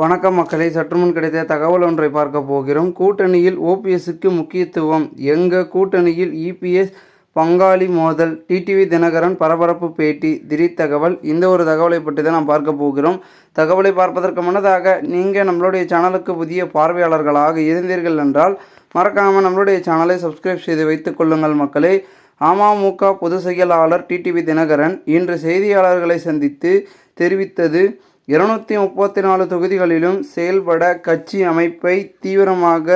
வணக்கம் மக்களே, சற்றுமுன் கிடைத்த தகவல் ஒன்றை பார்க்க போகிறோம். கூட்டணியில் ஓபிஎஸ்க்கு முக்கியத்துவம், எங்க கூட்டணியில் இபிஎஸ் பங்காளி மோதல், டிடிவி தினகரன் பரபரப்பு பேட்டி, திடீர் தகவல். இந்த ஒரு தகவலை பற்றி தான் நாம் பார்க்க போகிறோம். தகவலை பார்ப்பதற்கு முன்னதாக நீங்கள் நம்மளுடைய சேனலுக்கு புதிய பார்வையாளர்களாக இருந்தீர்கள் என்றால் மறக்காமல் நம்மளுடைய சேனலை சப்ஸ்கிரைப் செய்து வைத்துக் கொள்ளுங்கள் மக்களே. அமமுக பொதுச் செயலாளர் டிடிவி தினகரன் இன்று செய்தியாளர்களை சந்தித்து தெரிவித்தது, 234 தொகுதிகளிலும் செயல்பட கட்சி அமைப்பை தீவிரமாக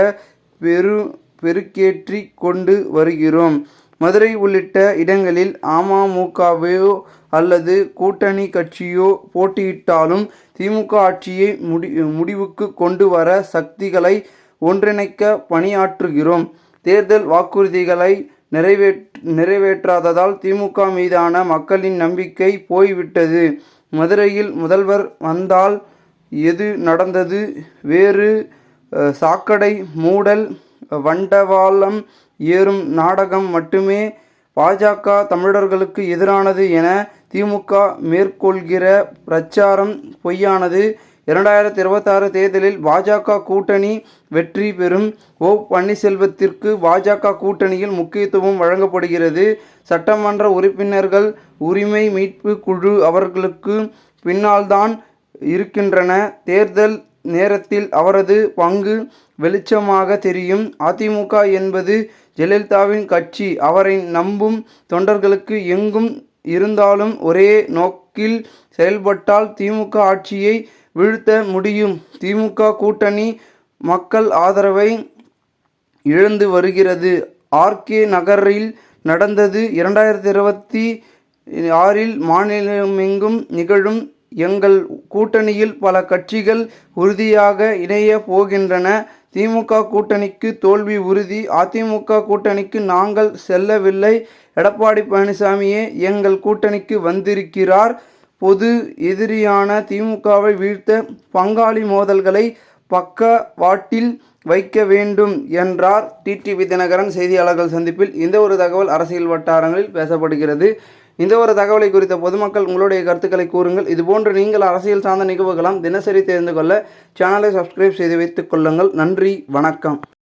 பெருக்கேற்றி கொண்டு வருகிறோம். மதுரை உள்ளிட்ட இடங்களில் அமமுகவோ அல்லது கூட்டணி கட்சியோ போட்டியிட்டாலும் திமுக ஆட்சியை முடிவுக்கு கொண்டு வர சக்திகளை ஒன்றிணைக்க பணியாற்றுகிறோம். தேர்தல் வாக்குறுதிகளை நிறைவேற்றாததால் திமுக மீதான மக்களின் நம்பிக்கை போய்விட்டது. மதுரையில் முதல்வர் வந்தால் எது நடந்தது? வேறு சாக்கடை மூடல், வண்டவாளம் ஏறும் நாடகம் மட்டுமே. பாஜக தமிழர்களுக்கு எதிரானது என திமுக மேற்கொள்கிற பிரச்சாரம் பொய்யானது. 2026 தேர்தலில் பாஜக கூட்டணி வெற்றி பெறும். ஓ பன்னீர்செல்வத்திற்கு பாஜக கூட்டணியில் முக்கியத்துவம் வழங்கப்படுகிறது. சட்டமன்ற உறுப்பினர்கள் உரிமை மீட்பு குழு அவர்களுக்கு பின்னால்தான் இருக்கின்றன. தேர்தல் நேரத்தில் அவரது பங்கு வெளிச்சமாக தெரியும். அதிமுக என்பது ஜெயலலிதாவின் கட்சி. அவரை நம்பும் தொண்டர்களுக்கு எங்கும் இருந்தாலும் ஒரே நோக்கில் செயல்பட்டால் திமுக ஆட்சியை வீழ்த்த முடியும். திமுக கூட்டணி மக்கள் ஆதரவை இழந்து வருகிறது. ஆர்கே நகரில் நடந்தது 2026 மாநிலமெங்கும் நிகழும். எங்கள் கூட்டணியில் பல கட்சிகள் உறுதியாக இணைய போகின்றன. திமுக கூட்டணிக்கு தோல்வி உறுதி. அதிமுக கூட்டணிக்கு நாங்கள் செல்லவில்லை. எடப்பாடி பழனிசாமியே எங்கள் கூட்டணிக்கு வந்திருக்கிறார். பொது எதிரியான திமுகவை வீழ்த்த பங்காளி மோதல்களை பக்கவாட்டில் வைக்க வேண்டும் என்றார் டிடிவி தினகரன் செய்தியாளர்கள் சந்திப்பில். இந்த ஒரு தகவல் அரசியல் வட்டாரங்களில் பேசப்படுகிறது. இந்த ஒரு தகவலை குறித்த பொதுமக்கள் உங்களுடைய கருத்துக்களை கூறுங்கள். இதுபோன்று நீங்கள் அரசியல் சார்ந்த நிகழ்வுகளாம் தினசரி தெரிந்து கொள்ள சேனலை சப்ஸ்கிரைப் செய்து வைத்துக் கொள்ளுங்கள். நன்றி, வணக்கம்.